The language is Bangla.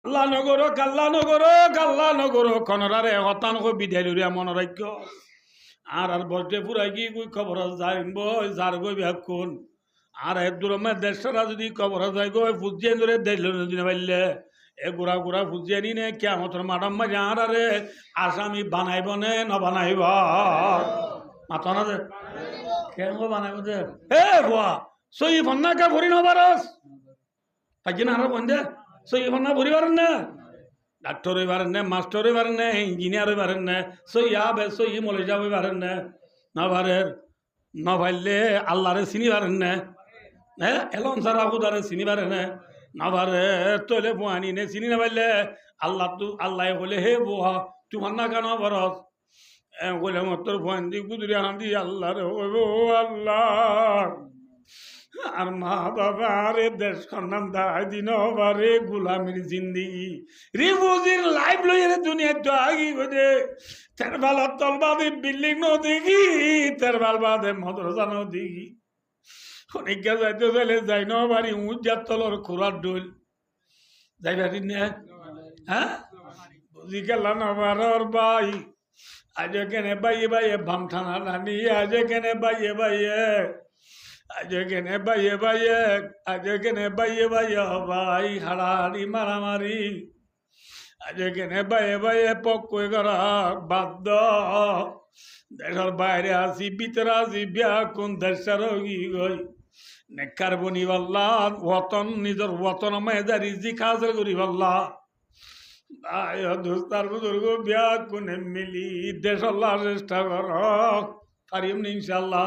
আল্লাহ নগর কনরারে হতানক বিদ্যালয় মনোরাজ্য আর বসে পুরাই কি খবর যাইব যার গই কোন আর এর দূরমে দেশরা যদি খবর যায় গো ফুজিয়ে ধরে দেশ পাইলে এ গুড়া গুড়া ফুজিয়ে নি নে কেমতর মাডাম মাঝে আর আরে আসামি বানাইব নে ন বানাইব মাথা না যে কেন বানাইব যে হে বুয়া সই ফন্নাকা ভরি নবারস তাই না আরো বন্ধে সই ফন্না ভরি পারেন না ডাক্তার হয়ে পারেন না মাস্টার হয়ে পারেন না ইঞ্জিনিয়ার হয়ে পারেন না সই আবে সই মলেজা হয়ে পারেন না না পারেন না পারলে আল্লাহরে চিনি পারেন না হ্যাঁ এলন সারা খুদারে চিনি পারে না না পারে তলে পোয়ানি নে চিনি না পারলে আল্লাহ বলে হে বুয়া তোমার না কেন বরস বলে মতর পোয়ান দি কুদুরি আনন্দি আল্লাহ রে আল্লাহ আর মা বাবা রে দেশ নাম দায় দিন বারে গুলামির জিন্দিগি রিবুজির লাইফ লইরে দুনিয়া তো আগি গদে তেরবাল তলবাদে বিল্ডিং ন দেখি তেরবাল বাদে মাদ্রাসা ন দেখি অনেক যাইতে চাইলে যাই ন বাড়ি উজ্জার তলর খোরার ডোল যাই পারি না হ্যাঁ বুঝি গেল নবার ভাই আজ কেনে বাইয়ে বাইয়ে ভাম ঠানা রানি আজ কেনে বাইয়ে বাইয়ে আজ কেনে বাইয়ে বাইয়ে আজ কেনে বাইয়ে বাইয়ে ভাই হাড়াহাড়ি মারামারি আজ কেনে বাইয়ে বাইয়ে পক্কই করা বাধ্য দেশের বাইরে আসি ভিতরে আসি বিয়া কোন দেশের গি গই নেকার বনি পাল্লা ওতন নিজের ওতন মেজারি জি খাজর করি পাল্লা ভাই দোস্তার বুজুর্গ বিয়া কোনে মিলি দেশ আল্লাহ চেষ্টা কর পারিম ইনশাল্লাহ